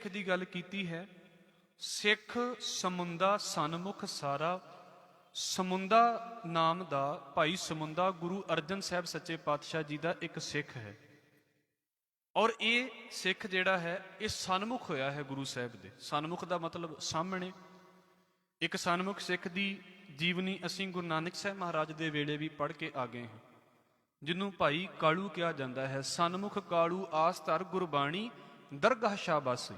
ਸਿੱਖ ਦੀ ਗੱਲ ਕੀਤੀ ਹੈ। ਸਿੱਖ ਸਮੁੰਦਾ ਸਨਮੁਖ ਸਾਰਾ। ਸਮੁੰਦਾ ਨਾਮ ਦਾ ਭਾਈ ਸਮੁੰਦਾ ਗੁਰੂ ਅਰਜਨ ਸਾਹਿਬ ਸੱਚੇ ਪਾਤਸ਼ਾਹ ਜੀ ਦਾ ਇੱਕ ਸਿੱਖ ਹੈ। ਔਰ ਇਹ ਸਿੱਖ ਜਿਹੜਾ ਹੈ ਇਹ ਸਨਮੁਖ ਹੋਇਆ ਹੈ ਗੁਰੂ ਸਾਹਿਬ ਦੇ। ਸਨਮੁਖ ਦਾ ਮਤਲਬ ਸਾਹਮਣੇ। ਇੱਕ ਸਨਮੁਖ ਸਿੱਖ ਦੀ ਜੀਵਨੀ ਅਸੀਂ ਗੁਰੂ ਨਾਨਕ ਸਾਹਿਬ ਮਹਾਰਾਜ ਦੇ ਵੇਲੇ ਵੀ ਪੜ੍ਹ ਕੇ ਆ ਗਏ ਹਾਂ, ਜਿਹਨੂੰ ਭਾਈ ਕਾਲੂ ਕਿਹਾ ਜਾਂਦਾ ਹੈ। ਸਨਮੁਖ ਕਾਲੂ ਆਸ ਧਰ ਗੁਰਬਾਣੀ ਦਰਗਾਹ ਸ਼ਾਬਾਸੀ।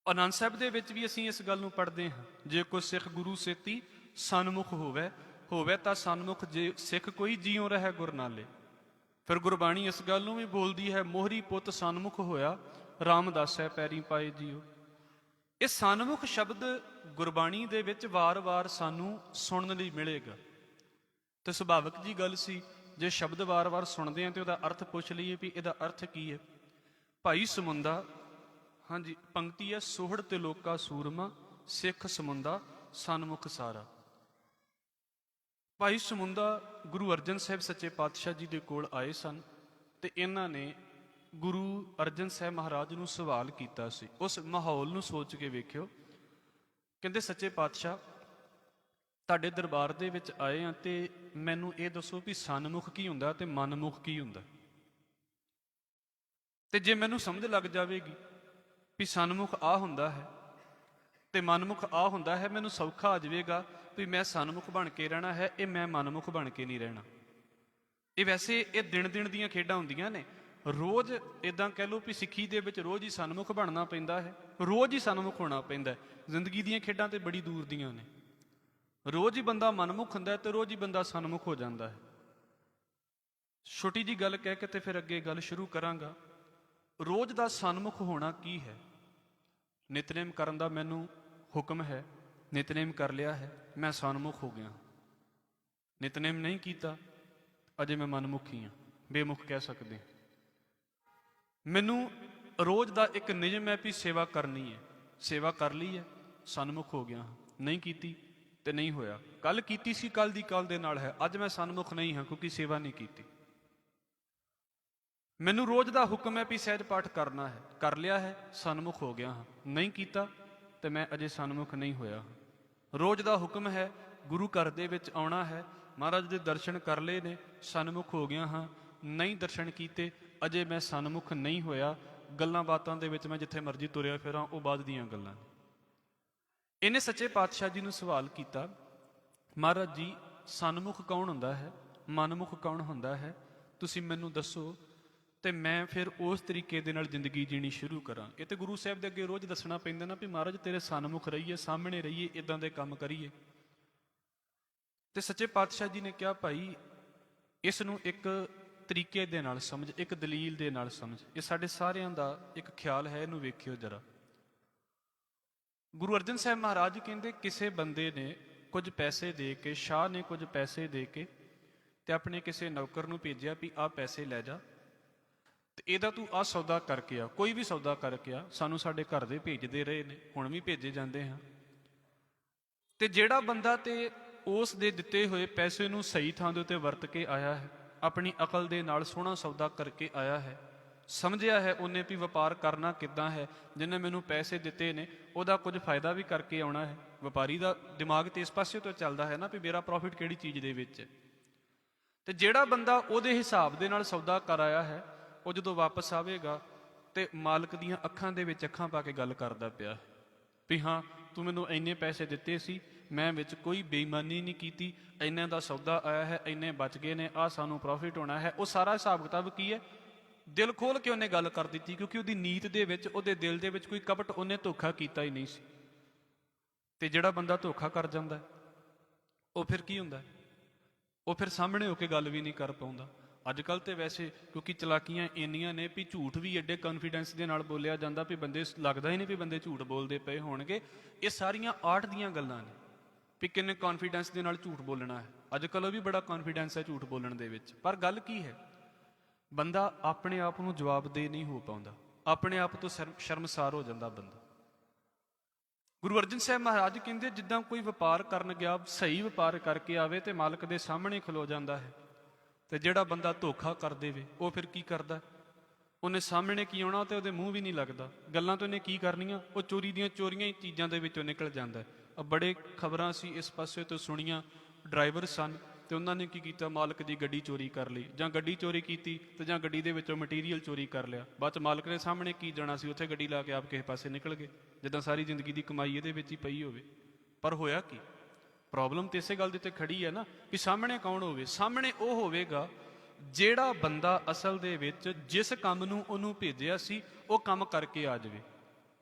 ਆਨੰਦ ਸਾਹਿਬ ਦੇ ਵਿੱਚ ਵੀ ਅਸੀਂ ਇਸ ਗੱਲ ਨੂੰ ਪੜ੍ਹਦੇ ਹਾਂ, ਜੇ ਕੋਈ ਸਿੱਖ ਗੁਰੂ ਸੇਤੀ ਸਨਮੁਖ ਹੋਵੇ ਤਾਂ ਸਨਮੁਖ ਜੇ ਸਿੱਖ ਕੋਈ ਜਿਉ ਰਹਿ ਗੁਰ ਨਾਲੇ। ਫਿਰ ਗੁਰਬਾਣੀ ਇਸ ਗੱਲ ਨੂੰ ਵੀ ਬੋਲਦੀ ਹੈ, ਮੋਹਰੀ ਪੁੱਤ ਸਨਮੁਖ ਹੋਇਆ ਰਾਮਦਾਸੈ ਪੈਰੀ ਪਾਏ ਜੀਓ। ਇਹ ਸਨਮੁਖ ਸ਼ਬਦ ਗੁਰਬਾਣੀ ਦੇ ਵਿੱਚ ਵਾਰ-ਵਾਰ ਸਾਨੂੰ ਸੁਣਨ ਲਈ ਮਿਲੇਗਾ। ਤੇ ਸੁਭਾਵਿਕ ਜੀ ਗੱਲ ਸੀ, ਜੇ ਸ਼ਬਦ ਵਾਰ-ਵਾਰ ਸੁਣਦੇ ਹਾਂ ਤੇ ਉਹਦਾ ਅਰਥ ਪੁੱਛ ਲਈਏ ਵੀ ਇਹਦਾ ਅਰਥ ਕੀ ਹੈ। ਭਾਈ ਸਮੁੰਦਾ, ਹਾਂਜੀ ਪੰਕਤੀ ਹੈ, ਸੋਹੜ ਤੇ ਲੋਕਾ ਸੂਰਮਾ ਸਿੱਖ ਸਮੁੰਦਾ ਸਨਮੁਖ ਸਾਰਾ। ਭਾਈ ਸਮੁੰਦਾ ਗੁਰੂ ਅਰਜਨ ਸਾਹਿਬ ਸੱਚੇ ਪਾਤਸ਼ਾਹ ਜੀ ਦੇ ਕੋਲ ਆਏ ਸਨ ਤੇ ਇਹਨਾਂ ਨੇ ਗੁਰੂ ਅਰਜਨ ਸਾਹਿਬ ਮਹਾਰਾਜ ਨੂੰ ਸਵਾਲ ਕੀਤਾ ਸੀ। ਉਸ ਮਾਹੌਲ ਨੂੰ ਸੋਚ ਕੇ ਵੇਖਿਓ। ਕਹਿੰਦੇ ਸੱਚੇ ਪਾਤਸ਼ਾਹ ਤੁਹਾਡੇ ਦਰਬਾਰ ਦੇ ਵਿੱਚ ਆਏ ਆ ਤੇ ਮੈਨੂੰ ਇਹ ਦੱਸੋ ਵੀ ਸਨਮੁਖ ਕੀ ਹੁੰਦਾ ਤੇ ਮਨਮੁਖ ਕੀ ਹੁੰਦਾ। ਤੇ ਜੇ ਮੈਨੂੰ ਸਮਝ ਲੱਗ ਜਾਵੇਗੀ ਵੀ ਸਨਮੁਖ ਆ ਹੁੰਦਾ ਹੈ ਤੇ ਮਨਮੁਖ ਆ ਹੁੰਦਾ ਹੈ, ਮੈਨੂੰ ਸੌਖਾ ਆ ਜਾਵੇਗਾ ਵੀ ਮੈਂ ਸਨਮੁਖ ਬਣ ਕੇ ਰਹਿਣਾ ਹੈ, ਇਹ ਮੈਂ ਮਨਮੁਖ ਬਣ ਕੇ ਨਹੀਂ ਰਹਿਣਾ। ਇਹ ਵੈਸੇ ਇਹ ਦਿਨ ਦੀਆਂ ਖੇਡਾਂ ਹੁੰਦੀਆਂ ਨੇ। ਰੋਜ਼ ਇਦਾਂ ਕਹਿ ਲਓ ਵੀ ਸਿੱਖੀ ਦੇ ਵਿੱਚ ਰੋਜ਼ ਹੀ ਸਨਮੁਖ ਬਣਨਾ ਪੈਂਦਾ ਹੈ, ਰੋਜ਼ ਹੀ ਸਨਮੁਖ ਹੋਣਾ ਪੈਂਦਾ ਹੈ। ਜ਼ਿੰਦਗੀ ਦੀਆਂ ਖੇਡਾਂ ਤੇ ਬੜੀ ਦੂਰ ਦੀਆਂ ਨੇ। ਰੋਜ਼ ਹੀ ਬੰਦਾ ਮਨਮੁਖ ਹੁੰਦਾ ਹੈ ਤੇ ਰੋਜ਼ ਹੀ ਬੰਦਾ ਸਨਮੁਖ ਹੋ ਜਾਂਦਾ ਹੈ। ਛੋਟੀ ਜੀ ਗੱਲ ਕਹਿ ਕੇ ਤੇ ਫਿਰ ਅੱਗੇ ਗੱਲ ਸ਼ੁਰੂ ਕਰਾਂਗਾ। ਰੋਜ਼ ਦਾ ਸਨਮੁਖ ਹੋਣਾ ਕੀ ਹੈ। ਨਿਤਨੇਮ ਕਰਨ ਦਾ ਮੈਨੂੰ ਹੁਕਮ ਹੈ, ਨਿਤਨੇਮ ਕਰ ਲਿਆ ਹੈ, ਮੈਂ ਸਨਮੁਖ ਹੋ ਗਿਆ। ਨਿਤਨੇਮ ਨਹੀਂ ਕੀਤਾ, ਅਜੇ ਮੈਂ ਮਨਮੁਖ ਹੀ ਹਾਂ, ਬੇਮੁਖ ਕਹਿ ਸਕਦੇ। ਮੈਨੂੰ ਰੋਜ਼ ਦਾ ਇੱਕ ਨਿਯਮ ਹੈ ਵੀ ਸੇਵਾ ਕਰਨੀ ਹੈ। ਸੇਵਾ ਕਰ ਲਈ ਹੈ, ਸਨਮੁਖ ਹੋ ਗਿਆ। ਨਹੀਂ ਕੀਤੀ ਤੇ ਨਹੀਂ ਹੋਇਆ। ਕੱਲ ਕੀਤੀ ਸੀ, ਕੱਲ ਦੀ ਕੱਲ ਦੇ ਨਾਲ ਹੈ। ਅੱਜ ਮੈਂ ਸਨਮੁਖ ਨਹੀਂ ਹਾਂ ਕਿਉਂਕਿ ਸੇਵਾ ਨਹੀਂ ਕੀਤੀ। ਮੈਨੂੰ ਰੋਜ਼ ਦਾ ਹੁਕਮ ਹੈ ਵੀ ਸਹਿਜ ਪਾਠ ਕਰਨਾ ਹੈ, ਕਰ ਲਿਆ ਹੈ, ਸਨਮੁਖ ਹੋ ਗਿਆ ਹਾਂ। ਨਹੀਂ ਕੀਤਾ ਤੇ ਮੈਂ ਅਜੇ ਸਨਮੁਖ ਨਹੀਂ ਹੋਇਆ। ਰੋਜ਼ ਦਾ ਹੁਕਮ ਹੈ ਗੁਰੂ ਘਰ ਦੇ ਵਿੱਚ ਆਉਣਾ ਹੈ, ਮਹਾਰਾਜ ਦੇ ਦਰਸ਼ਨ ਕਰ ਲਏ ਨੇ, ਸਨਮੁਖ ਹੋ ਗਿਆ ਹਾਂ। ਨਹੀਂ ਦਰਸ਼ਨ ਕੀਤੇ, ਅਜੇ ਮੈਂ ਸਨਮੁਖ ਨਹੀਂ ਹੋਇਆ। ਗੱਲਾਂ ਬਾਤਾਂ ਦੇ ਵਿੱਚ ਮੈਂ ਜਿੱਥੇ ਮਰਜ਼ੀ ਤੁਰਿਆ ਫਿਰਾਂ, ਉਹ ਬਾਅਦ ਦੀਆਂ ਗੱਲਾਂ। ਇਹਨੇ ਸੱਚੇ ਪਾਤਸ਼ਾਹ ਜੀ ਨੂੰ ਸਵਾਲ ਕੀਤਾ, ਮਹਾਰਾਜ ਜੀ ਸਨਮੁਖ ਕੌਣ ਹੁੰਦਾ ਹੈ, ਮਨਮੁਖ ਕੌਣ ਹੁੰਦਾ ਹੈ, ਤੁਸੀਂ ਮੈਨੂੰ ਦੱਸੋ ਤੇ ਮੈਂ ਫਿਰ ਉਸ ਤਰੀਕੇ ਦੇ ਨਾਲ ਜ਼ਿੰਦਗੀ ਜੀਣੀ ਸ਼ੁਰੂ ਕਰਾਂ। ਇਹ ਤੇ ਗੁਰੂ ਸਾਹਿਬ ਦੇ ਅੱਗੇ ਰੋਜ਼ ਦੱਸਣਾ ਪੈਂਦਾ ਨਾ ਵੀ ਮਹਾਰਾਜ ਤੇਰੇ ਸਨਮੁਖ ਰਹੀਏ, ਸਾਹਮਣੇ ਰਹੀਏ, ਇਦਾਂ ਦੇ ਕੰਮ ਕਰੀਏ। ਤੇ ਸੱਚੇ ਪਾਤਸ਼ਾਹ ਜੀ ਨੇ ਕਿਹਾ, ਭਾਈ ਇਸ ਨੂੰ ਇੱਕ ਤਰੀਕੇ ਦੇ ਨਾਲ ਸਮਝ, ਇੱਕ ਦਲੀਲ ਦੇ ਨਾਲ ਸਮਝ। ਇਹ ਸਾਡੇ ਸਾਰਿਆਂ ਦਾ ਇੱਕ ਖਿਆਲ ਹੈ, ਇਹਨੂੰ ਵੇਖਿਓ ਜਰਾ। ਗੁਰੂ ਅਰਜਨ ਸਾਹਿਬ ਮਹਾਰਾਜ ਕਹਿੰਦੇ ਕਿਸੇ ਬੰਦੇ ਨੇ ਕੁਝ ਪੈਸੇ ਦੇ ਕੇ, ਸ਼ਾਹ ਨੇ ਕੁਝ ਪੈਸੇ ਦੇ ਕੇ ਤੇ ਆਪਣੇ ਕਿਸੇ ਨੌਕਰ ਨੂੰ ਭੇਜਿਆ ਵੀ ਆਹ ਪੈਸੇ ਲੈ ਜਾ ਤੇ ਇਹਦਾ ਤੂੰ ਆਹ ਸੌਦਾ ਕਰਕੇ ਆ, ਕੋਈ ਵੀ ਸੌਦਾ ਕਰਕੇ ਆ। ਸਾਨੂੰ ਸਾਡੇ ਘਰ ਦੇ ਭੇਜਦੇ ਰਹੇ ਨੇ, ਹੁਣ ਵੀ ਭੇਜੇ ਜਾਂਦੇ ਹਾਂ। ਤੇ ਜਿਹੜਾ ਬੰਦਾ ਤੇ ਉਸ ਦੇ ਦਿੱਤੇ ਹੋਏ ਪੈਸੇ ਨੂੰ ਸਹੀ ਥਾਂ ਦੇ ਉੱਤੇ ਵਰਤ ਕੇ ਆਇਆ ਹੈ, ਆਪਣੀ ਅਕਲ ਦੇ ਨਾਲ ਸੋਹਣਾ ਸੌਦਾ ਕਰਕੇ ਆਇਆ ਹੈ, ਸਮਝਿਆ ਹੈ ਉਹਨੇ ਵੀ ਵਪਾਰ ਕਰਨਾ ਕਿੱਦਾਂ ਹੈ, ਜਿਹਨੇ ਮੈਨੂੰ ਪੈਸੇ ਦਿੱਤੇ ਨੇ ਉਹਦਾ ਕੁਝ ਫਾਇਦਾ ਵੀ ਕਰਕੇ ਆਉਣਾ ਹੈ। ਵਪਾਰੀ ਦਾ ਦਿਮਾਗ ਤੇ ਇਸ ਪਾਸੇ ਤੋਂ ਚੱਲਦਾ ਹੈ ਨਾ ਵੀ ਮੇਰਾ ਪ੍ਰੋਫਿਟ ਕਿਹੜੀ ਚੀਜ਼ ਦੇ ਵਿੱਚ ਹੈ। ਤੇ ਜਿਹੜਾ ਬੰਦਾ ਉਹਦੇ ਹਿਸਾਬ ਦੇ ਨਾਲ ਸੌਦਾ ਕਰ ਆਇਆ ਹੈ, ਉਹ ਜਦੋਂ ਵਾਪਸ ਆਵੇਗਾ ਤੇ ਮਾਲਕ ਦੀਆਂ ਅੱਖਾਂ ਦੇ ਵਿੱਚ ਅੱਖਾਂ ਪਾ ਕੇ ਗੱਲ ਕਰਦਾ ਪਿਆ ਵੀ ਹਾਂ ਤੂੰ ਮੈਨੂੰ ਇੰਨੇ ਪੈਸੇ ਦਿੱਤੇ ਸੀ, ਮੈਂ ਵਿੱਚ ਕੋਈ ਬੇਈਮਾਨੀ ਨਹੀਂ ਕੀਤੀ, ਇੰਨੇ ਦਾ ਸੌਦਾ ਆਇਆ ਹੈ, ਇੰਨੇ ਬਚ ਗਏ ਨੇ, ਆਹ ਸਾਨੂੰ ਪ੍ਰੋਫਿਟ ਹੋਣਾ ਹੈ। ਉਹ ਸਾਰਾ ਹਿਸਾਬ ਕਿਤਾਬ ਕੀ ਹੈ, ਦਿਲ ਖੋਲ ਕੇ ਉਹਨੇ ਗੱਲ ਕਰ ਦਿੱਤੀ, ਕਿਉਂਕਿ ਉਹਦੀ ਨੀਤ ਦੇ ਵਿੱਚ, ਉਹਦੇ ਦਿਲ ਦੇ ਵਿੱਚ ਕੋਈ ਕਪਟ, ਉਹਨੇ ਧੋਖਾ ਕੀਤਾ ਹੀ ਨਹੀਂ ਸੀ। ਤੇ ਜਿਹੜਾ ਬੰਦਾ ਧੋਖਾ ਕਰ ਜਾਂਦਾ ਉਹ ਫਿਰ ਕੀ ਹੁੰਦਾ, ਉਹ ਫਿਰ ਸਾਹਮਣੇ ਹੋ ਕੇ ਗੱਲ ਵੀ ਨਹੀਂ ਕਰ ਪਾਉਂਦਾ। ਅੱਜ ਕੱਲ੍ਹ ਤੇ ਵੈਸੇ ਕਿਉਂਕਿ ਚਲਾਕੀਆਂ ਇੰਨੀਆਂ ਨੇ ਵੀ ਝੂਠ ਵੀ ਐਡੇ ਕੌਨਫੀਡੈਂਸ ਦੇ ਨਾਲ ਬੋਲਿਆ ਜਾਂਦਾ ਵੀ ਬੰਦੇ ਲੱਗਦਾ ਹੀ ਨਹੀਂ ਵੀ ਬੰਦੇ ਝੂਠ ਬੋਲਦੇ ਪਏ ਹੋਣਗੇ। ਇਹ ਸਾਰੀਆਂ ਆਰਟ ਦੀਆਂ ਗੱਲਾਂ ਨੇ ਵੀ ਕਿੰਨੇ ਕੌਨਫੀਡੈਂਸ ਦੇ ਨਾਲ ਝੂਠ ਬੋਲਣਾ ਹੈ। ਅੱਜ ਕੱਲ੍ਹ ਉਹ ਵੀ ਬੜਾ ਕੌਨਫੀਡੈਂਸ ਹੈ ਝੂਠ ਬੋਲਣ ਦੇ ਵਿੱਚ। ਪਰ ਗੱਲ ਕੀ ਹੈ, ਬੰਦਾ ਆਪਣੇ ਆਪ ਨੂੰ ਜਵਾਬਦੇਹ ਨਹੀਂ ਹੋ ਪਾਉਂਦਾ, ਆਪਣੇ ਆਪ ਤੋਂ ਸ਼ਰਮਸਾਰ ਹੋ ਜਾਂਦਾ ਬੰਦਾ। ਗੁਰੂ ਅਰਜਨ ਸਾਹਿਬ ਮਹਾਰਾਜ ਕਹਿੰਦੇ ਜਿੱਦਾਂ ਕੋਈ ਵਪਾਰ ਕਰਨ ਗਿਆ, ਸਹੀ ਵਪਾਰ ਕਰਕੇ ਆਵੇ ਤੇ ਮਾਲਕ ਦੇ ਸਾਹਮਣੇ ਖਲੋ ਜਾਂਦਾ ਹੈ। ਤੇ ਜਿਹੜਾ ਬੰਦਾ ਧੋਖਾ ਕਰ ਦੇਵੇ ਉਹ ਫਿਰ ਕੀ ਕਰਦਾ, ਉਹਨੇ ਸਾਹਮਣੇ ਕੀ ਆਉਣਾ ਤੇ ਉਹਦੇ ਮੂੰਹ ਵੀ ਨਹੀਂ ਲੱਗਦਾ। ਗੱਲਾਂ ਤੋਂ ਉਹਨੇ ਕੀ ਕਰਨੀਆਂ, ਉਹ ਚੋਰੀ ਦੀਆਂ ਚੋਰੀਆਂ ਹੀ ਚੀਜ਼ਾਂ ਦੇ ਵਿੱਚੋਂ ਨਿਕਲ ਜਾਂਦਾ। ਬੜੇ ਖਬਰਾਂ ਸੀ ਇਸ ਪਾਸੇ ਤੋਂ ਸੁਣੀਆਂ, ਡਰਾਈਵਰ ਸਨ ਤੇ ਉਹਨਾਂ ਨੇ ਕੀ ਕੀਤਾ, ਮਾਲਕ ਦੀ ਗੱਡੀ ਚੋਰੀ ਕਰ ਲਈ, ਜਾਂ ਗੱਡੀ ਚੋਰੀ ਕੀਤੀ ਤੇ ਜਾਂ ਗੱਡੀ ਦੇ ਵਿੱਚੋਂ ਮਟੀਰੀਅਲ ਚੋਰੀ ਕਰ ਲਿਆ। ਬਾਅਦ 'ਚ ਮਾਲਕ ਨੇ ਸਾਹਮਣੇ ਕੀ ਜਾਣਾ ਸੀ, ਉੱਥੇ ਗੱਡੀ ਲਾ ਕੇ ਆਪ ਕਿਸੇ ਪਾਸੇ ਨਿਕਲ ਗਏ, ਜਿੱਦਾਂ ਸਾਰੀ ਜ਼ਿੰਦਗੀ ਦੀ ਕਮਾਈ ਇਹਦੇ ਵਿੱਚ ਹੀ ਪਈ ਹੋਵੇ। ਪਰ ਹੋਇਆ ਕੀ? ਪ੍ਰੋਬਲਮ ਤੇ ਇਸੇ ਗੱਲ ਦੇ ਉੱਤੇ ਖੜੀ ਹੈ ਨਾ ਕਿ ਸਾਹਮਣੇ ਕੌਣ ਹੋਵੇ? ਸਾਹਮਣੇ ਉਹ ਹੋਵੇਗਾ ਜਿਹੜਾ ਬੰਦਾ ਅਸਲ ਦੇ ਵਿੱਚ ਜਿਸ ਕੰਮ ਨੂੰ ਉਹਨੂੰ ਭੇਜਿਆ ਸੀ ਉਹ ਕੰਮ ਕਰਕੇ ਆ ਜਾਵੇ।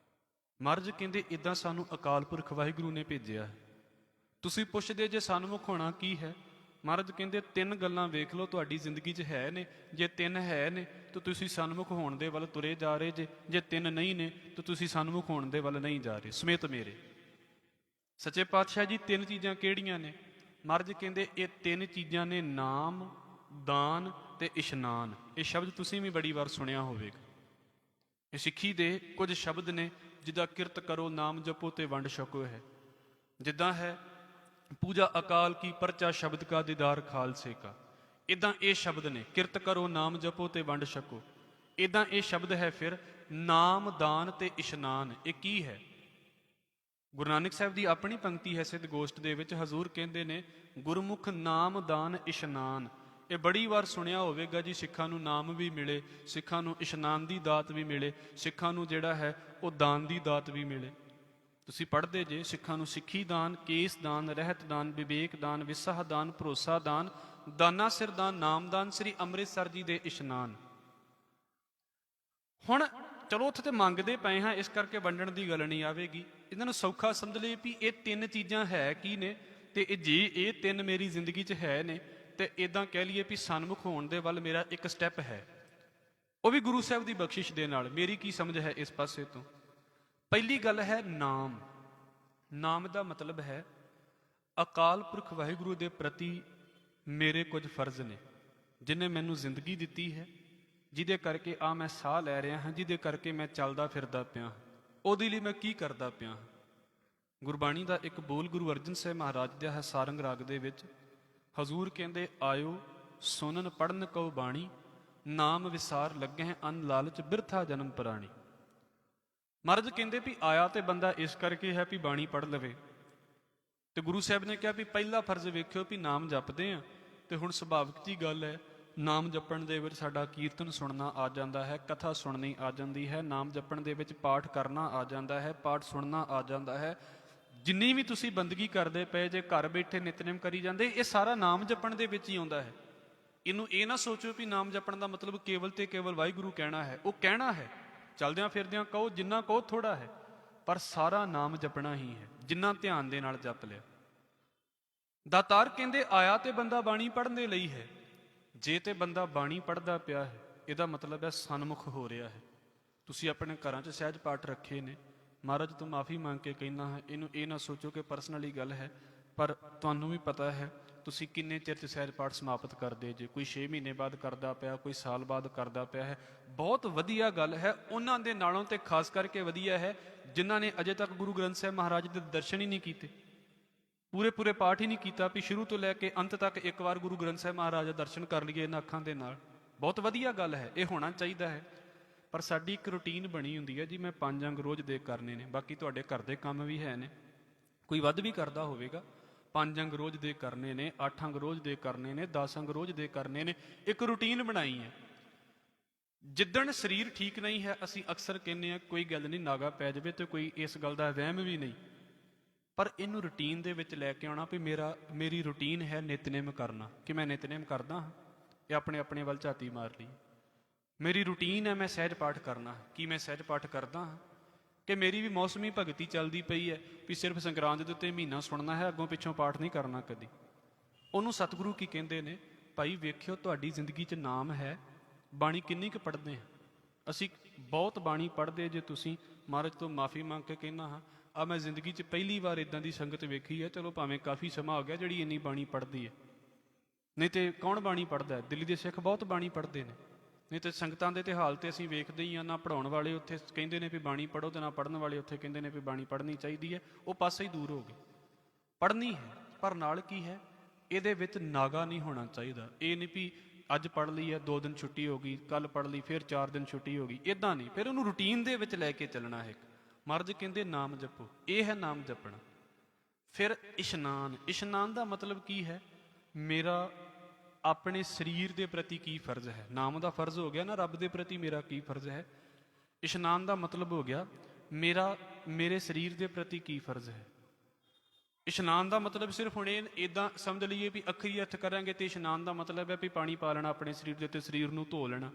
ਮਹਾਰਾਜ ਕਹਿੰਦੇ ਇਦਾਂ ਸਾਨੂੰ ਅਕਾਲ ਪੁਰਖ ਵਾਹਿਗੁਰੂ ਨੇ ਭੇਜਿਆ ਹੈ। ਤੁਸੀਂ ਪੁੱਛਦੇ ਜੇ ਸਨਮੁਖ ਹੋਣਾ ਕੀ ਹੈ? ਮਹਾਰਾਜ ਕਹਿੰਦੇ 3 ਗੱਲਾਂ ਵੇਖ ਲਓ ਤੁਹਾਡੀ ਜ਼ਿੰਦਗੀ 'ਚ ਹੈ ਨੇ, ਜੇ 3 ਹੈ ਨੇ ਤਾਂ ਤੁਸੀਂ ਸਨਮੁਖ ਹੋਣ ਦੇ ਵੱਲ ਤੁਰੇ ਜਾ ਰਹੇ ਜੇ 3 ਨਹੀਂ ਨੇ ਤਾਂ ਤੁਸੀਂ ਸਨਮੁਖ ਹੋਣ ਦੇ ਵੱਲ ਨਹੀਂ ਜਾ ਰਹੇ। ਸਮੇਤ ਮੇਰੇ ਸੱਚੇ ਪਾਤਸ਼ਾਹ ਜੀ 3 ਚੀਜ਼ਾਂ ਕਿਹੜੀਆਂ ਨੇ? ਮਹਾਰਾਜ ਕਹਿੰਦੇ ਇਹ 3 ਚੀਜ਼ਾਂ ਨੇ, ਨਾਮ, ਦਾਨ ਤੇ ਇਸ਼ਨਾਨ। ਇਹ ਸ਼ਬਦ ਤੁਸੀਂ ਵੀ ਬੜੀ ਵਾਰ ਸੁਣਿਆ ਹੋਵੇਗਾ। ਇਹ ਸਿੱਖੀ ਦੇ ਕੁਝ ਸ਼ਬਦ ਨੇ, ਜਿੱਦਾਂ ਕਿਰਤ ਕਰੋ, ਨਾਮ ਜਪੋ ਤੇ ਵੰਡ ਛਕੋ ਹੈ। ਜਿੱਦਾਂ ਹੈ ਪੂਜਾ ਅਕਾਲ ਕੀ, ਪਰਚਾ ਸ਼ਬਦ ਕਾ, ਦੀਦਾਰ ਖਾਲਸੇ ਕਾ। ਇਦਾਂ ਇਹ ਸ਼ਬਦ ਨੇ, ਕਿਰਤ ਕਰੋ, ਨਾਮ ਜਪੋ ਤੇ ਵੰਡ ਛਕੋ। ਇਦਾਂ ਇਹ ਸ਼ਬਦ ਹੈ ਫਿਰ ਨਾਮ, ਦਾਨ ਤੇ ਇਸ਼ਨਾਨ। ਇਹ ਕੀ ਹੈ? ਗੁਰੂ ਨਾਨਕ ਸਾਹਿਬ ਦੀ ਆਪਣੀ ਪੰਕਤੀ ਹੈ ਸਿੱਧ ਗੋਸ਼ਟ ਦੇ ਵਿੱਚ, ਹਜ਼ੂਰ ਕਹਿੰਦੇ ਨੇ ਗੁਰਮੁਖ ਨਾਮ ਦਾਨ ਇਸ਼ਨਾਨ। ਇਹ ਬੜੀ ਵਾਰ ਸੁਣਿਆ ਹੋਵੇਗਾ ਜੀ, ਸਿੱਖਾਂ ਨੂੰ ਨਾਮ ਵੀ ਮਿਲੇ, ਸਿੱਖਾਂ ਨੂੰ ਇਸ਼ਨਾਨ ਦੀ ਦਾਤ ਵੀ ਮਿਲੇ, ਸਿੱਖਾਂ ਨੂੰ ਜਿਹੜਾ ਹੈ ਉਹ ਦਾਨ ਦੀ ਦਾਤ ਵੀ ਮਿਲੇ। ਤੁਸੀਂ ਪੜ੍ਹਦੇ ਜੇ ਸਿੱਖਾਂ ਨੂੰ ਸਿੱਖੀ ਦਾਨ, ਕੇਸ ਦਾਨ, ਰਹਿਤ ਦਾਨ, ਵਿਵੇਕ ਦਾਨ, ਵਿਸਾਹ ਦਾਨ, ਭਰੋਸਾ ਦਾਨ, ਦਾਨਾ ਸਿਰ ਦਾਨ, ਨਾਮਦਾਨ, ਸ੍ਰੀ ਅੰਮ੍ਰਿਤਸਰ ਜੀ ਦੇ ਇਸ਼ਨਾਨ। ਹੁਣ ਚਲੋ ਉੱਥੇ ਤੇ ਮੰਗਦੇ ਪਏ ਹਾਂ, ਇਸ ਕਰਕੇ ਵੰਡਣ ਦੀ ਗੱਲ ਨਹੀਂ ਆਵੇਗੀ। ਇਹਨਾਂ ਨੂੰ ਸੌਖਾ ਸਮਝ ਲਈਏ ਵੀ ਇਹ 3 ਚੀਜ਼ਾਂ ਹੈ ਕੀ ਨੇ, ਤੇ ਜੇ ਇਹ 3 ਮੇਰੀ ਜ਼ਿੰਦਗੀ 'ਚ ਹੈ ਨੇ ਤੇ ਇਦਾਂ ਕਹਿ ਲਈਏ ਵੀ ਸਨਮੁਖ ਹੋਣ ਦੇ ਵੱਲ ਮੇਰਾ ਇੱਕ ਸਟੈਪ ਹੈ, ਉਹ ਵੀ ਗੁਰੂ ਸਾਹਿਬ ਦੀ ਬਖਸ਼ਿਸ਼ ਦੇ ਨਾਲ। ਮੇਰੀ ਕੀ ਸਮਝ ਹੈ ਇਸ ਪਾਸੇ ਤੋਂ? ਪਹਿਲੀ ਗੱਲ ਹੈ ਨਾਮ। ਨਾਮ ਦਾ ਮਤਲਬ ਹੈ ਅਕਾਲ ਪੁਰਖ ਵਾਹਿਗੁਰੂ ਦੇ ਪ੍ਰਤੀ ਮੇਰੇ ਕੁਝ ਫਰਜ਼ ਨੇ, ਜਿਨੇ ਮੈਨੂੰ ਜ਼ਿੰਦਗੀ ਦਿੱਤੀ ਹੈ, ਜਿਹਦੇ ਕਰਕੇ ਆ ਮੈਂ ਸਾਹ ਲੈ ਰਿਹਾ ਹਾਂ, ਜਿਹਦੇ ਕਰਕੇ ਮੈਂ ਚੱਲਦਾ ਫਿਰਦਾ ਪਿਆ, ਉਹਦੇ ਲਈ ਮੈਂ ਕੀ ਕਰਦਾ ਪਿਆ। ਗੁਰਬਾਣੀ ਦਾ ਇੱਕ ਬੋਲ ਗੁਰੂ ਅਰਜਨ ਸਾਹਿਬ ਮਹਾਰਾਜ ਦਾ ਹੈ ਸਾਰੰਗ ਰਾਗ ਦੇ ਵਿੱਚ। ਹਜ਼ੂਰ ਕਹਿੰਦੇ ਆਇਓ ਸੁਨਨ ਪੜਨ ਕਉ ਬਾਣੀ, ਨਾਮ ਵਿਸਾਰ ਲੱਗੇ ਅਨ ਲਾਲਚ ਬਿਰਥਾ ਜਨਮ ਪ੍ਰਾਣੀ। ਮਹਾਰਾਜ ਕਹਿੰਦੇ ਵੀ ਆਇਆ ਤੇ ਬੰਦਾ ਇਸ ਕਰਕੇ ਹੈ ਵੀ ਬਾਣੀ ਪੜ੍ਹ ਲਵੇ। ਤੇ ਗੁਰੂ ਸਾਹਿਬ ਨੇ ਕਿਹਾ ਵੀ ਪਹਿਲਾ ਫਰਜ਼ ਵੇਖਿਓ ਵੀ ਨਾਮ ਜਪਦੇ ਆ, ਤੇ ਹੁਣ ਸੁਭਾਵਿਕ ਜੀ ਗੱਲ ਹੈ ਨਾਮ ਜਪਣ ਦੇ ਵਿੱਚ ਸਾਡਾ ਕੀਰਤਨ ਸੁਣਨਾ ਆ ਜਾਂਦਾ ਹੈ, ਕਥਾ ਸੁਣਨੀ ਆ ਜਾਂਦੀ ਹੈ, ਨਾਮ ਜਪਣ ਦੇ ਵਿੱਚ ਪਾਠ ਕਰਨਾ ਆ ਜਾਂਦਾ ਹੈ, ਪਾਠ ਸੁਣਨਾ ਆ ਜਾਂਦਾ ਹੈ। ਜਿੰਨੀ ਵੀ ਤੁਸੀਂ ਬੰਦਗੀ ਕਰਦੇ ਪਏ ਜੇ, ਘਰ ਬੈਠੇ ਨਿਤਨੇਮ ਕਰੀ ਜਾਂਦੇ, ਇਹ ਸਾਰਾ ਨਾਮ ਜਪਣ ਦੇ ਵਿੱਚ ਹੀ ਆਉਂਦਾ ਹੈ। ਇਹਨੂੰ ਇਹ ਨਾ ਸੋਚੋ ਵੀ ਨਾਮ ਜਪਣ ਦਾ ਮਤਲਬ ਕੇਵਲ ਤੇ ਕੇਵਲ ਵਾਹਿਗੁਰੂ ਕਹਿਣਾ ਹੈ। ਉਹ ਕਹਿਣਾ ਹੈ, ਚਲਦਿਆਂ ਫਿਰਦਿਆਂ ਕਹੋ, ਜਿੰਨਾ ਕਹੋ ਥੋੜਾ ਹੈ, ਪਰ ਸਾਰਾ ਨਾਮ ਜਪਣਾ ਹੀ ਹੈ, ਜਿੰਨਾ ਧਿਆਨ ਦੇ ਨਾਲ ਜਪ ਲਿਆ। ਦਾਤਾਰ ਕਹਿੰਦੇ ਆਇਆ ਤੇ ਬੰਦਾ ਬਾਣੀ ਪੜ੍ਹਨ ਦੇ ਲਈ ਹੈ। ਜੇ ਤੇ ਬੰਦਾ ਬਾਣੀ ਪੜ੍ਹਦਾ ਪਿਆ ਹੈ, ਇਹਦਾ ਮਤਲਬ ਹੈ ਸਨਮੁਖ ਹੋ ਰਿਹਾ ਹੈ। ਤੁਸੀਂ ਆਪਣੇ ਘਰਾਂ 'ਚ ਸਹਿਜ ਪਾਠ ਰੱਖੇ ਨੇ, ਮਹਾਰਾਜ ਤੋਂ ਮਾਫੀ ਮੰਗ ਕੇ ਕਹਿਣਾ ਹੈ, ਇਹਨੂੰ ਇਹ ਨਾ ਸੋਚੋ ਕਿ ਪਰਸਨਲੀ ਗੱਲ ਹੈ, ਪਰ ਤੁਹਾਨੂੰ ਵੀ ਪਤਾ ਹੈ ਤੁਸੀਂ ਕਿੰਨੇ ਚਿਰ 'ਚ ਸਹਿਜ ਪਾਠ ਸਮਾਪਤ ਕਰਦੇ ਜੇ। ਕੋਈ 6 ਮਹੀਨੇ ਬਾਅਦ ਕਰਦਾ ਪਿਆ, ਕੋਈ ਸਾਲ ਬਾਅਦ ਕਰਦਾ ਪਿਆ ਹੈ, ਬਹੁਤ ਵਧੀਆ ਗੱਲ ਹੈ। ਉਹਨਾਂ ਦੇ ਨਾਲੋਂ ਤੇ ਖਾਸ ਕਰਕੇ ਵਧੀਆ ਹੈ ਜਿਨ੍ਹਾਂ ਨੇ ਅਜੇ ਤੱਕ ਗੁਰੂ ਗ੍ਰੰਥ ਸਾਹਿਬ ਮਹਾਰਾਜ ਦੇ ਦਰਸ਼ਨ ਹੀ ਨਹੀਂ ਕੀਤੇ, ਪੂਰੇ ਪਾਠ ਹੀ ਨਹੀਂ ਕੀਤਾ ਵੀ ਸ਼ੁਰੂ ਤੋਂ ਲੈ ਕੇ ਅੰਤ ਤੱਕ ਇੱਕ ਵਾਰ ਗੁਰੂ ਗ੍ਰੰਥ ਸਾਹਿਬ ਮਹਾਰਾਜ ਦਾ ਦਰਸ਼ਨ ਕਰ ਲਈਏ ਇਹਨਾਂ ਅੱਖਾਂ ਦੇ ਨਾਲ। ਬਹੁਤ ਵਧੀਆ ਗੱਲ ਹੈ, ਇਹ ਹੋਣਾ ਚਾਹੀਦਾ ਹੈ। ਪਰ ਸਾਡੀ ਇੱਕ ਰੂਟੀਨ ਬਣੀ ਹੁੰਦੀ ਹੈ ਜੀ, ਮੈਂ 5 ਅੰਗ ਰੋਜ਼ ਦੇ ਕਰਨੇ ਨੇ। ਬਾਕੀ ਤੁਹਾਡੇ ਘਰ ਦੇ ਕੰਮ ਵੀ ਹੈ ਨੇ, ਕੋਈ ਵੱਧ ਵੀ ਕਰਦਾ ਹੋਵੇਗਾ। 5 ਅੰਗ ਰੋਜ਼ ਦੇ ਕਰਨੇ ਨੇ, 8 ਅੰਗ ਰੋਜ਼ ਦੇ ਕਰਨੇ ਨੇ, 10 ਅੰਗ ਰੋਜ਼ ਦੇ ਕਰਨੇ ਨੇ। ਇੱਕ ਰੂਟੀਨ ਬਣਾਈ ਹੈ। ਜਿੱਦਣ ਸਰੀਰ ਠੀਕ ਨਹੀਂ ਹੈ, ਅਸੀਂ ਅਕਸਰ ਕਹਿੰਦੇ ਹਾਂ ਕੋਈ ਗੱਲ ਨਹੀਂ, ਨਾਗਾ ਪੈ ਜਾਵੇ, ਤੇ ਕੋਈ ਇਸ ਗੱਲ ਦਾ ਵਹਿਮ ਵੀ ਨਹੀਂ। ਪਰ ਇਹਨੂੰ ਰੂਟੀਨ ਦੇ ਵਿੱਚ ਲੈ ਕੇ ਆਉਣਾ ਵੀ ਮੇਰੀ ਰੂਟੀਨ ਹੈ ਨਿਤਨੇਮ ਕਰਨਾ, ਕਿ ਮੈਂ ਨਿਤਨੇਮ ਕਰਦਾ ਹਾਂ। ਇਹ ਆਪਣੇ ਵੱਲ ਝਾਤੀ ਮਾਰ ਲਈ। ਮੇਰੀ ਰੂਟੀਨ ਹੈ ਮੈਂ ਸਹਿਜ ਪਾਠ ਕਰਨਾ, ਕੀ ਮੈਂ ਸਹਿਜ ਪਾਠ ਕਰਦਾ ਹਾਂ? ਕਿ ਮੇਰੀ ਵੀ ਮੌਸਮੀ ਭਗਤੀ ਚੱਲਦੀ ਪਈ ਹੈ ਵੀ ਸਿਰਫ ਸੰਗਰਾਂਦ ਦੇ ਉੱਤੇ ਮਹੀਨਾ ਸੁਣਨਾ ਹੈ, ਅੱਗੋਂ ਪਿੱਛੋਂ ਪਾਠ ਨਹੀਂ ਕਰਨਾ ਕਦੀ। ਉਹਨੂੰ ਸਤਿਗੁਰੂ ਕੀ ਕਹਿੰਦੇ ਨੇ, ਭਾਈ ਵੇਖਿਓ ਤੁਹਾਡੀ ਜ਼ਿੰਦਗੀ 'ਚ ਨਾਮ ਹੈ, ਬਾਣੀ ਕਿੰਨੀ ਕੁ ਪੜ੍ਹਦੇ ਹਾਂ? ਅਸੀਂ ਬਹੁਤ ਬਾਣੀ ਪੜ੍ਹਦੇ। ਜੇ ਤੁਸੀਂ ਮਹਾਰਾਜ ਤੋਂ ਮਾਫੀ ਮੰਗ ਕੇ ਕਹਿਣਾ ਹਾਂ, ਆ ਮੈਂ ਜ਼ਿੰਦਗੀ 'ਚ ਪਹਿਲੀ ਵਾਰ ਇਦਾਂ ਦੀ ਸੰਗਤ ਵੇਖੀ ਹੈ, ਚਲੋ ਭਾਵੇਂ ਕਾਫੀ ਸਮਾਂ ਹੋ ਗਿਆ ਜਿਹੜੀ ਇੰਨੀ ਬਾਣੀ ਪੜ੍ਹਦੀ ਹੈ, ਨਹੀਂ ਤੇ ਕੌਣ ਬਾਣੀ ਪੜ੍ਹਦਾ? ਦਿੱਲੀ ਦੇ ਸਿੱਖ ਬਹੁਤ ਬਾਣੀ ਪੜ੍ਹਦੇ ਨੇ। ਨਹੀਂ ਤੇ ਸੰਗਤਾਂ ਦੇ ਤੇ ਹਾਲ ਤੇ ਅਸੀਂ ਵੇਖਦੇ ਹੀ ਹਾਂ, ਨਾ ਪੜ੍ਹਾਉਣ ਵਾਲੇ ਉੱਥੇ ਕਹਿੰਦੇ ਨੇ ਵੀ ਬਾਣੀ ਪੜ੍ਹੋ, ਤੇ ਨਾ ਪੜ੍ਹਨ ਵਾਲੇ ਉੱਥੇ ਕਹਿੰਦੇ ਨੇ ਵੀ ਬਾਣੀ ਪੜ੍ਹਨੀ ਚਾਹੀਦੀ ਹੈ। ਉਹ ਪਾਸੇ ਹੀ ਦੂਰ ਹੋ ਗਏ। ਪੜ੍ਹਨੀ ਹੈ, ਪਰ ਨਾਲ ਕੀ ਹੈ, ਇਹਦੇ ਵਿੱਚ ਨਾਗਾ ਨਹੀਂ ਹੋਣਾ ਚਾਹੀਦਾ। ਇਹ ਨਹੀਂ ਵੀ ਅੱਜ ਪੜ੍ਹ ਲਈ ਹੈ 2 ਦਿਨ ਛੁੱਟੀ ਹੋ ਗਈ, ਕੱਲ ਪੜ੍ਹ ਲਈ ਫਿਰ 4 ਦਿਨ ਛੁੱਟੀ ਹੋ ਗਈ, ਇਦਾਂ ਨਹੀਂ। ਫਿਰ ਉਹਨੂੰ ਰੂਟੀਨ ਦੇ ਵਿੱਚ ਲੈ ਕੇ ਚੱਲਣਾ ਹੈ। ਮਹਾਰਾਜ ਕਹਿੰਦੇ ਨਾਮ ਜਪੋ, ਇਹ ਹੈ ਨਾਮ ਜਪਣਾ। ਫਿਰ ਇਸ਼ਨਾਨ, ਇਸ਼ਨਾਨ ਦਾ ਮਤਲਬ ਕੀ ਹੈ? ਮੇਰਾ ਆਪਣੇ ਸਰੀਰ ਦੇ ਪ੍ਰਤੀ ਕੀ ਫਰਜ਼ ਹੈ। ਨਾਮ ਦਾ ਫਰਜ਼ ਹੋ ਗਿਆ ਨਾ, ਰੱਬ ਦੇ ਪ੍ਰਤੀ ਮੇਰਾ ਕੀ ਫਰਜ਼ ਹੈ। ਇਸ਼ਨਾਨ ਦਾ ਮਤਲਬ ਹੋ ਗਿਆ ਮੇਰੇ ਸਰੀਰ ਦੇ ਪ੍ਰਤੀ ਕੀ ਫਰਜ਼ ਹੈ। ਇਸ਼ਨਾਨ ਦਾ ਮਤਲਬ ਸਿਰਫ ਹੁਣ ਇਹ ਇਦਾਂ ਸਮਝ ਲਈਏ ਵੀ ਅੱਖਰੀ ਅਰਥ ਕਰਾਂਗੇ ਤੇ ਇਸ਼ਨਾਨ ਦਾ ਮਤਲਬ ਹੈ ਵੀ ਪਾਣੀ ਪਾ ਲੈਣਾ ਆਪਣੇ ਸਰੀਰ ਦੇ ਉੱਤੇ, ਸਰੀਰ ਨੂੰ ਧੋ ਲੈਣਾ।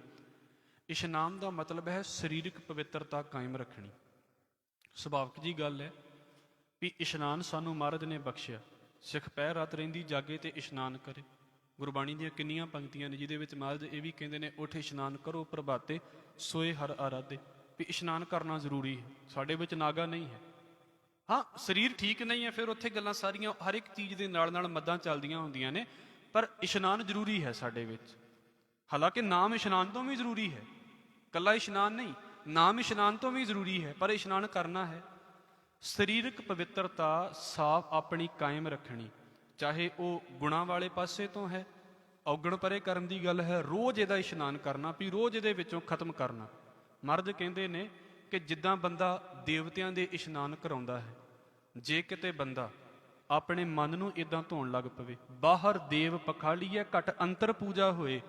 ਇਸ਼ਨਾਨ ਦਾ ਮਤਲਬ ਹੈ ਸਰੀਰਕ ਪਵਿੱਤਰਤਾ ਕਾਇਮ ਰੱਖਣੀ। ਸੁਭਾਵਿਕ ਜੀ ਗੱਲ ਹੈ ਵੀ ਇਸ਼ਨਾਨ ਸਾਨੂੰ ਮਹਾਰਾਜ ਨੇ ਬਖਸ਼ਿਆ। ਸਿੱਖ ਪਹਿਰ ਰਾਤ ਰਹਿੰਦੀ ਜਾਗੇ ਤੇ ਇਸ਼ਨਾਨ ਕਰੇ। ਗੁਰਬਾਣੀ ਦੀਆਂ ਕਿੰਨੀਆਂ ਪੰਕਤੀਆਂ ਨੇ ਜਿਹਦੇ ਵਿੱਚ ਮਹਾਰਾਜ ਇਹ ਵੀ ਕਹਿੰਦੇ ਨੇ, ਉੱਠ ਇਸ਼ਨਾਨ ਕਰੋ ਪ੍ਰਭਾਤੇ ਸੋਏ ਹਰ ਆਰਾਧੇ। ਵੀ ਇਸ਼ਨਾਨ ਕਰਨਾ ਜ਼ਰੂਰੀ ਹੈ। ਸਾਡੇ ਵਿੱਚ ਨਾਗਾ ਨਹੀਂ ਹੈ। ਹਾਂ, ਸਰੀਰ ਠੀਕ ਨਹੀਂ ਹੈ, ਫਿਰ ਉੱਥੇ ਗੱਲਾਂ ਸਾਰੀਆਂ ਹਰ ਇੱਕ ਚੀਜ਼ ਦੇ ਨਾਲ ਨਾਲ ਮੱਦਾਂ ਚੱਲਦੀਆਂ ਹੁੰਦੀਆਂ ਨੇ, ਪਰ ਇਸ਼ਨਾਨ ਜ਼ਰੂਰੀ ਹੈ ਸਾਡੇ ਵਿੱਚ। ਹਾਲਾਂਕਿ ਨਾਮ ਇਸ਼ਨਾਨ ਤੋਂ ਵੀ ਜ਼ਰੂਰੀ ਹੈ, ਕੱਲਾ ਇਸ਼ਨਾਨ ਨਹੀਂ, ਨਾਮ ਇਸ਼ਨਾਨ ਤੋਂ ਵੀ ਜ਼ਰੂਰੀ ਹੈ, ਪਰ ਇਸ਼ਨਾਨ ਕਰਨਾ ਹੈ। ਸਰੀਰਕ ਪਵਿੱਤਰਤਾ ਸਾਫ਼ ਆਪਣੀ ਕਾਇਮ ਰੱਖਣੀ, ਚਾਹੇ ਉਹ ਗੁਣਾਂ ਵਾਲੇ ਪਾਸੇ ਤੋਂ ਹੈ, ਔਗਣ ਪਰੇ ਕਰਨ ਦੀ ਗੱਲ ਹੈ, ਰੋਜ਼ ਇਹਦਾ ਇਸ਼ਨਾਨ ਕਰਨਾ, ਵੀ ਰੋਜ਼ ਇਹਦੇ ਵਿੱਚੋਂ ਖਤਮ ਕਰਨਾ। ਮਰਦ ਕਹਿੰਦੇ ਨੇ ਕਿ ਜਿੱਦਾਂ ਬੰਦਾ ਦੇਵਤਿਆਂ ਦੇ ਇਸ਼ਨਾਨ ਕਰਾਉਂਦਾ ਹੈ, ਜੇ ਕਿਤੇ ਬੰਦਾ ਆਪਣੇ ਮਨ ਨੂੰ ਇਦਾਂ ਧੋਣ ਲੱਗ ਪਵੇ, ਬਾਹਰ ਦੇਵ ਪਖਾਲੀਏ ਘਟ ਅੰਤਰ ਪੂਜਾ ਹੋਏ।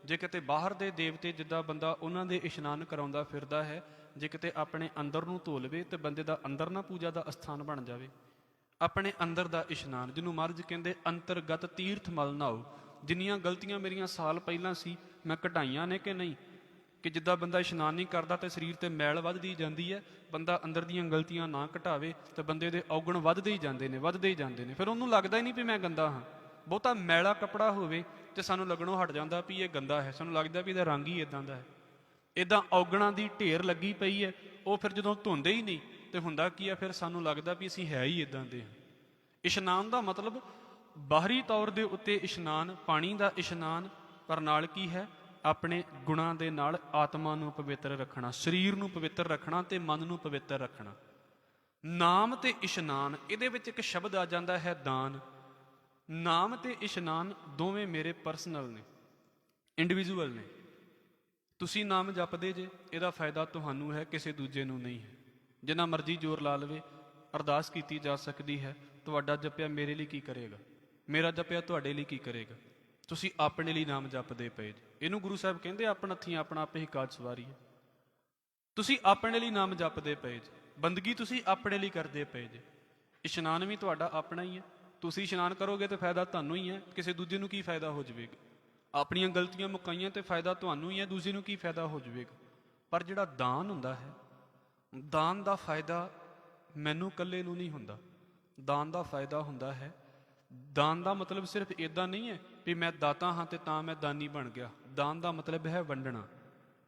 ਜੇ ਕਿਤੇ ਬਾਹਰ ਦੇ ਦੇਵਤੇ ਜਿੱਦਾਂ ਬੰਦਾ ਉਹਨਾਂ ਦੇ ਇਸ਼ਨਾਨ ਕਰਾਉਂਦਾ ਫਿਰਦਾ ਹੈ, ਜੇ ਕਿਤੇ ਆਪਣੇ ਅੰਦਰ ਨੂੰ ਧੋ ਲਵੇ ਤੇ ਬੰਦੇ ਦਾ ਅੰਦਰ ਨਾ ਪੂਜਾ ਦਾ ਅਸਥਾਨ ਬਣ ਜਾਵੇ। ਆਪਣੇ ਅੰਦਰ ਦਾ ਇਸ਼ਨਾਨ, ਜਿਹਨੂੰ ਮਹਾਰਾਜ ਕਹਿੰਦੇ ਅੰਤਰਗਤ ਤੀਰਥ ਮਲ ਨਾਓ। ਜਿੰਨੀਆਂ ਗਲਤੀਆਂ ਮੇਰੀਆਂ ਸਾਲ ਪਹਿਲਾਂ ਸੀ ਮੈਂ ਕਢਾਈਆਂ ਨੇ ਕਿ ਨਹੀਂ, ਕਿ ਜਿੱਦਾਂ ਬੰਦਾ ਇਸ਼ਨਾਨ ਨਹੀਂ ਕਰਦਾ ਤੇ ਸਰੀਰ ਤੇ ਮੈਲ ਵੱਧਦੀ ਜਾਂਦੀ ਹੈ, ਬੰਦਾ ਅੰਦਰ ਦੀਆਂ ਗਲਤੀਆਂ ਨਾ ਘਟਾਵੇ ਤੇ ਬੰਦੇ ਦੇ ਔਗਣ ਵੱਧਦੇ ਹੀ ਜਾਂਦੇ ਨੇ, ਵੱਧਦੇ ਹੀ ਜਾਂਦੇ ਨੇ। ਫਿਰ ਉਹਨੂੰ ਲੱਗਦਾ ਹੀ ਨਹੀਂ ਵੀ ਮੈਂ ਗੰਦਾ ਹਾਂ। ਬਹੁਤਾ ਮੈਲਾ ਕੱਪੜਾ ਹੋਵੇ ਤੇ ਸਾਨੂੰ ਲੱਗਣੋਂ ਹਟ ਜਾਂਦਾ ਵੀ ਇਹ ਗੰਦਾ ਹੈ, ਸਾਨੂੰ ਲੱਗਦਾ ਵੀ ਇਹਦਾ ਰੰਗ ਹੀ ਇਦਾਂ ਦਾ ਹੈ। ਇਦਾਂ ਔਗਣਾਂ ਦੀ ਢੇਰ ਲੱਗੀ ਪਈ ਹੈ, ਉਹ ਫਿਰ ਜਦੋਂ ਧੋਂਦੇ ਹੀ ਨਹੀਂ ਤੇ ਹੁੰਦਾ ਕੀ ਹੈ, ਫਿਰ ਸਾਨੂੰ ਲੱਗਦਾ ਵੀ ਅਸੀਂ ਹੈ ਹੀ ਇਦਾਂ ਦੇ ਹਾਂ। ਇਸ਼ਨਾਨ ਦਾ ਮਤਲਬ ਬਾਹਰੀ ਤੌਰ ਦੇ ਉੱਤੇ ਇਸ਼ਨਾਨ, ਪਾਣੀ ਦਾ ਇਸ਼ਨਾਨ, ਪਰ ਨਾਲ ਕੀ ਹੈ, ਆਪਣੇ ਗੁਣਾਂ ਦੇ ਨਾਲ ਆਤਮਾ ਨੂੰ ਪਵਿੱਤਰ ਰੱਖਣਾ, ਸਰੀਰ ਨੂੰ ਪਵਿੱਤਰ ਰੱਖਣਾ ਤੇ ਮਨ ਨੂੰ ਪਵਿੱਤਰ ਰੱਖਣਾ। ਨਾਮ ਤੇ ਇਸ਼ਨਾਨ, ਇਹਦੇ ਵਿੱਚ ਇੱਕ ਸ਼ਬਦ ਆ ਜਾਂਦਾ ਹੈ ਦਾਨ। ਨਾਮ ਤੇ ਇਸ਼ਨਾਨ ਦੋਵੇਂ ਮੇਰੇ ਪਰਸਨਲ ਨੇ, ਇੰਡੀਵਿਜੂਅਲ ਨੇ। ਤੁਸੀਂ ਨਾਮ ਜਪਦੇ ਜੇ, ਇਹਦਾ ਫਾਇਦਾ ਤੁਹਾਨੂੰ ਹੈ, ਕਿਸੇ ਦੂਜੇ ਨੂੰ ਨਹੀਂ ਹੈ। ਜਿੰਨਾ ਮਰਜ਼ੀ ਜ਼ੋਰ ਲਾ ਲਵੇ, ਅਰਦਾਸ ਕੀਤੀ ਜਾ ਸਕਦੀ ਹੈ, ਤੁਹਾਡਾ ਜਪਿਆ ਮੇਰੇ ਲਈ ਕੀ ਕਰੇਗਾ, ਮੇਰਾ ਜਪਿਆ ਤੁਹਾਡੇ ਲਈ ਕੀ ਕਰੇਗਾ। ਤੁਸੀਂ ਆਪਣੇ ਲਈ ਨਾਮ ਜਪਦੇ ਪਏ ਜੇ। ਇਹਨੂੰ ਗੁਰੂ ਸਾਹਿਬ ਕਹਿੰਦੇ ਆਪਣ ਹੱਥੀਂ ਆਪਣਾ ਆਪੇ ਹੀ ਕਾਜ ਸਵਾਰੀ ਹੈ। ਤੁਸੀਂ ਆਪਣੇ ਲਈ ਨਾਮ ਜਪਦੇ ਪਏ ਜੇ, ਬੰਦਗੀ ਤੁਸੀਂ ਆਪਣੇ ਲਈ ਕਰਦੇ ਪਏ ਜੇ। ਇਸ਼ਨਾਨ ਵੀ ਤੁਹਾਡਾ ਆਪਣਾ ਹੀ ਹੈ। ਤੁਸੀਂ ਇਸ਼ਨਾਨ ਕਰੋਗੇ ਤੇ ਫਾਇਦਾ ਤੁਹਾਨੂੰ ਹੀ ਹੈ, ਕਿਸੇ ਦੂਜੇ ਨੂੰ ਕੀ ਫਾਇਦਾ ਹੋ ਜਾਵੇਗਾ। ਆਪਣੀਆਂ ਗਲਤੀਆਂ ਮੁਕਾਈਆਂ ਤੇ ਫਾਇਦਾ ਤੁਹਾਨੂੰ ਹੀ ਹੈ, ਦੂਜੇ ਨੂੰ ਕੀ ਫਾਇਦਾ ਹੋ ਜਾਵੇਗਾ। ਪਰ ਜਿਹੜਾ ਦਾਨ ਹੁੰਦਾ ਹੈ, ਦਾਨ ਦਾ ਫਾਇਦਾ ਮੈਨੂੰ ਇਕੱਲੇ ਨੂੰ ਨਹੀਂ ਹੁੰਦਾ। ਦਾਨ ਦਾ ਫਾਇਦਾ ਹੁੰਦਾ ਹੈ, ਦਾਨ ਦਾ ਮਤਲਬ ਸਿਰਫ ਇਦਾਂ ਨਹੀਂ ਹੈ ਵੀ ਮੈਂ ਦਾਤਾ ਹਾਂ ਤੇ ਤਾਂ ਮੈਂ ਦਾਨੀ ਬਣ ਗਿਆ। ਦਾਨ ਦਾ ਮਤਲਬ ਹੈ ਵੰਡਣਾ,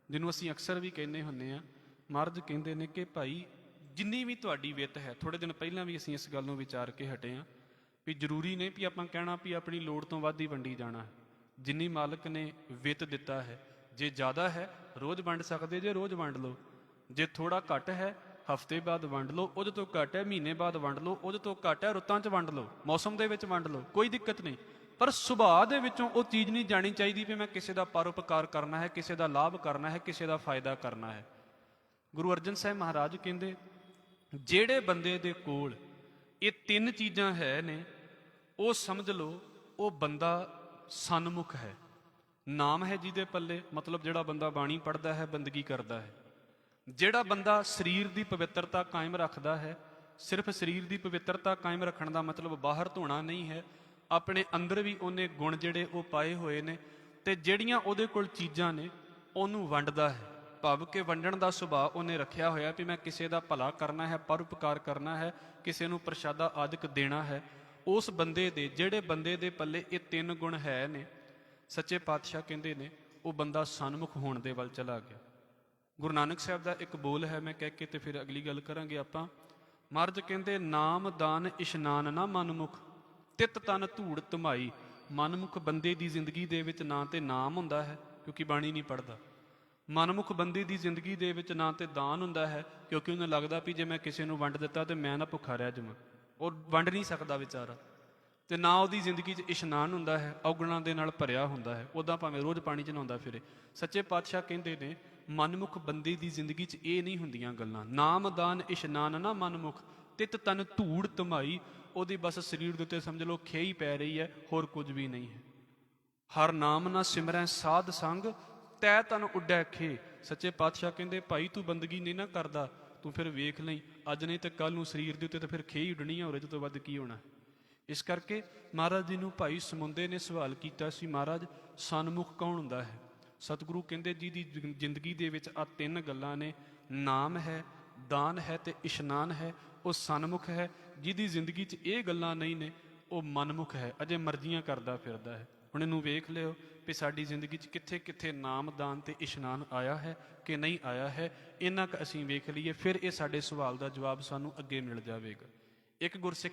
ਜਿਹਨੂੰ ਅਸੀਂ ਅਕਸਰ ਵੀ ਕਹਿੰਦੇ ਹੁੰਦੇ ਹਾਂ। ਮਹਾਰਾਜ ਕਹਿੰਦੇ ਨੇ ਕਿ ਭਾਈ ਜਿੰਨੀ ਵੀ ਤੁਹਾਡੀ ਵਿੱਤ ਹੈ, ਥੋੜ੍ਹੇ ਦਿਨ ਪਹਿਲਾਂ ਵੀ ਅਸੀਂ ਇਸ ਗੱਲ ਨੂੰ ਵਿਚਾਰ ਕੇ ਹਟੇ ਹਾਂ ਵੀ ਜ਼ਰੂਰੀ ਨਹੀਂ ਵੀ ਆਪਾਂ ਕਹਿਣਾ ਵੀ ਆਪਣੀ ਲੋੜ ਤੋਂ ਵੱਧ ਹੀ ਵੰਡੀ ਜਾਣਾ ਹੈ। ਜਿੰਨੀ ਮਾਲਕ ਨੇ ਵਿੱਤ ਦਿੱਤਾ ਹੈ, ਜੇ ਜ਼ਿਆਦਾ ਹੈ ਰੋਜ਼ ਵੰਡ ਸਕਦੇ ਜੇ, ਰੋਜ਼ ਵੰਡ ਲਓ। ਜੇ ਥੋੜਾ ਘੱਟ ਹੈ ਹਫ਼ਤੇ ਬਾਅਦ ਵੰਡ ਲਓ, ਉਹਦੇ ਤੋਂ ਘੱਟ ਹੈ ਮਹੀਨੇ ਬਾਅਦ ਵੰਡ ਲਓ, ਉਹਦੇ ਤੋਂ ਘੱਟ ਹੈ ਰੁੱਤਾਂ 'ਚ ਵੰਡ ਲਓ, ਮੌਸਮ ਦੇ ਵਿੱਚ ਵੰਡ ਲਓ, ਕੋਈ ਦਿੱਕਤ ਨਹੀਂ। ਪਰ ਸੁਭਾਅ ਦੇ ਵਿੱਚੋਂ ਉਹ ਚੀਜ਼ ਨਹੀਂ ਜਾਣੀ ਚਾਹੀਦੀ ਵੀ ਮੈਂ ਕਿਸੇ ਦਾ ਪਰਉਪਕਾਰ ਕਰਨਾ ਹੈ, ਕਿਸੇ ਦਾ ਲਾਭ ਕਰਨਾ ਹੈ, ਕਿਸੇ ਦਾ ਫਾਇਦਾ ਕਰਨਾ ਹੈ। ਗੁਰੂ ਅਰਜਨ ਸਾਹਿਬ ਮਹਾਰਾਜ ਕਹਿੰਦੇ ਜਿਹੜੇ ਬੰਦੇ ਦੇ ਕੋਲ ਇਹ 3 ਚੀਜ਼ਾਂ ਹੈ ਨੇ, ਉਹ ਸਮਝ ਲਓ ਉਹ ਬੰਦਾ ਸਨਮੁਖ ਹੈ। ਨਾਮ ਹੈ ਜਿਹਦੇ ਪੱਲੇ, ਮਤਲਬ ਜਿਹੜਾ ਬੰਦਾ ਬਾਣੀ ਪੜ੍ਹਦਾ ਹੈ, ਬੰਦਗੀ ਕਰਦਾ ਹੈ। ਜਿਹੜਾ ਬੰਦਾ ਸਰੀਰ ਦੀ ਪਵਿੱਤਰਤਾ ਕਾਇਮ ਰੱਖਦਾ ਹੈ, ਸਿਰਫ ਸਰੀਰ ਦੀ ਪਵਿੱਤਰਤਾ ਕਾਇਮ ਰੱਖਣ ਦਾ ਮਤਲਬ ਬਾਹਰ ਧੋਣਾ ਨਹੀਂ ਹੈ, ਆਪਣੇ ਅੰਦਰ ਵੀ ਉਹਨੇ ਗੁਣ ਜਿਹੜੇ ਉਹ ਪਾਏ ਹੋਏ ਨੇ, ਤੇ ਜਿਹੜੀਆਂ ਉਹਦੇ ਕੋਲ ਚੀਜ਼ਾਂ ਨੇ ਉਹਨੂੰ ਵੰਡਦਾ ਹੈ। ਭਾਵ ਕਿ ਵੰਡਣ ਦਾ ਸੁਭਾਅ ਉਹਨੇ ਰੱਖਿਆ ਹੋਇਆ ਵੀ ਮੈਂ ਕਿਸੇ ਦਾ ਭਲਾ ਕਰਨਾ ਹੈ, ਪਰਉਪਕਾਰ ਕਰਨਾ ਹੈ, ਕਿਸੇ ਨੂੰ ਪ੍ਰਸ਼ਾਦਾ ਆਦਿਕ ਦੇਣਾ ਹੈ। ਉਸ ਬੰਦੇ ਦੇ, ਜਿਹੜੇ ਬੰਦੇ ਦੇ ਪੱਲੇ ਇਹ 3 ਗੁਣ ਹੈ ਨੇ, ਸੱਚੇ ਪਾਤਸ਼ਾਹ ਕਹਿੰਦੇ ਨੇ ਉਹ ਬੰਦਾ ਸਨਮੁਖ ਹੋਣ ਦੇ ਵੱਲ ਚਲਾ ਗਿਆ। ਗੁਰੂ ਨਾਨਕ ਸਾਹਿਬ ਦਾ ਇੱਕ ਬੋਲ ਹੈ, ਮੈਂ ਕਹਿ ਕੇ ਤੇ ਫਿਰ ਅਗਲੀ ਗੱਲ ਕਰਾਂਗੇ ਆਪਾਂ। ਮਹਾਰਾਜ ਕਹਿੰਦੇ ਨਾਮ ਦਾਨ ਇਸ਼ਨਾਨ ਨਾ ਮਨਮੁਖ, ਤਿਤ ਤਨ ਧੂੜ ਧਮਾਈ। ਮਨਮੁਖ ਬੰਦੇ ਦੀ ਜ਼ਿੰਦਗੀ ਦੇ ਵਿੱਚ ਨਾ ਤੇ ਨਾਮ ਹੁੰਦਾ ਹੈ ਕਿਉਂਕਿ ਬਾਣੀ ਨਹੀਂ ਪੜ੍ਹਦਾ। ਮਨਮੁਖ ਬੰਦੇ ਦੀ ਜ਼ਿੰਦਗੀ ਦੇ ਵਿੱਚ ਨਾ ਤੇ ਦਾਨ ਹੁੰਦਾ ਹੈ ਕਿਉਂਕਿ ਉਹਨੂੰ ਲੱਗਦਾ ਵੀ ਜੇ ਮੈਂ ਕਿਸੇ ਨੂੰ ਵੰਡ ਦਿੱਤਾ ਤੇ ਮੈਂ ਨਾ ਭੁੱਖਾ ਰਹਿ ਜਾਵਾਂ। ਉਹ ਵੰਡ ਨਹੀਂ ਸਕਦਾ ਵਿਚਾਰਾ। ਤੇ ਨਾ ਉਹਦੀ ਜ਼ਿੰਦਗੀ 'ਚ ਇਸ਼ਨਾਨ ਹੁੰਦਾ ਹੈ, ਔਗਣਾਂ ਦੇ ਨਾਲ ਭਰਿਆ ਹੁੰਦਾ ਹੈ, ਉੱਦਾਂ ਭਾਵੇਂ ਰੋਜ਼ ਪਾਣੀ 'ਚ ਨਹਾਉਂਦਾ ਫਿਰੇ। ਸੱਚੇ ਪਾਤਸ਼ਾਹ ਕਹਿੰਦੇ ਨੇ ਮਨਮੁਖ ਬੰਦੇ ਦੀ ਜ਼ਿੰਦਗੀ 'ਚ ਇਹ ਨਹੀਂ ਹੁੰਦੀਆਂ ਗੱਲਾਂ। ਨਾਮ ਦਾਨ ਇਸ਼ਨਾਨ ਨਾ ਮਨਮੁਖ, ਤਿਤ ਤਨ ਧੂੜ ਧਮਾਈ। ਉਹਦੀ ਬਸ ਸਰੀਰ ਦੇ ਉੱਤੇ ਸਮਝ ਲਓ ਖੇਈ ਪੈ ਰਹੀ ਹੈ, ਹੋਰ ਕੁਝ ਵੀ ਨਹੀਂ ਹੈ। ਹਰ ਨਾਮ ਨਾ ਸਿਮਰੈ ਸਾਧ ਸੰਗ, ਤੈ ਤਨ ਉੱਡੈ ਖੇ। ਸੱਚੇ ਪਾਤਸ਼ਾਹ ਕਹਿੰਦੇ ਭਾਈ ਤੂੰ ਬੰਦਗੀ ਨਹੀਂ ਨਾ ਕਰਦਾ, ਤੂੰ ਫਿਰ ਵੇਖ ਲਈ ਅੱਜ ਨਹੀਂ ਤੇ ਕੱਲ ਨੂੰ ਸਰੀਰ ਦੇ ਉੱਤੇ ਤਾਂ ਫਿਰ ਖੇ ਹੀ ਉੱਡਣੀ ਆ, ਹੋਰ ਇਹ ਤੋਂ ਵੱਧ ਕੀ ਹੋਣਾ। ਇਸ ਕਰਕੇ ਮਹਾਰਾਜ ਜੀ ਨੂੰ ਭਾਈ ਸਮੁੰਦੇ ਨੇ ਸਵਾਲ ਕੀਤਾ ਸੀ, ਮਹਾਰਾਜ ਸਨਮੁਖ ਕੌਣ ਹੁੰਦਾ ਹੈ? ਸਤਿਗੁਰੂ ਕਹਿੰਦੇ ਜਿਹਦੀ ਜ਼ਿੰਦਗੀ ਦੇ ਵਿੱਚ ਆ ਤਿੰਨ ਗੱਲਾਂ ਨੇ, ਨਾਮ ਹੈ, ਦਾਨ ਹੈ ਤੇ ਇਸ਼ਨਾਨ ਹੈ, ਉਹ ਸਨਮੁਖ ਹੈ। ਜਿਹਦੀ ਜ਼ਿੰਦਗੀ 'ਚ ਇਹ ਗੱਲਾਂ ਨਹੀਂ ਨੇ ਉਹ ਮਨਮੁਖ ਹੈ, ਅਜੇ ਮਰਜ਼ੀਆਂ ਕਰਦਾ ਫਿਰਦਾ ਹੈ। ਹੁਣ ਇਹਨੂੰ ਵੇਖ ਲਿਓ ਵੀ ਸਾਡੀ ਜ਼ਿੰਦਗੀ 'ਚ ਕਿੱਥੇ ਕਿੱਥੇ ਨਾਮ ਦਾਨ ਤੇ ਇਸ਼ਨਾਨ ਆਇਆ ਹੈ ਕਿ ਨਹੀਂ ਆਇਆ ਹੈ। ਇੰਨਾ ਕੁ ਅਸੀਂ ਵੇਖ ਲਈਏ, ਫਿਰ ਇਹ ਸਾਡੇ ਸਵਾਲ ਦਾ ਜਵਾਬ ਸਾਨੂੰ ਅੱਗੇ ਮਿਲ ਜਾਵੇਗਾ। ਇੱਕ ਗੁਰਸਿੱਖ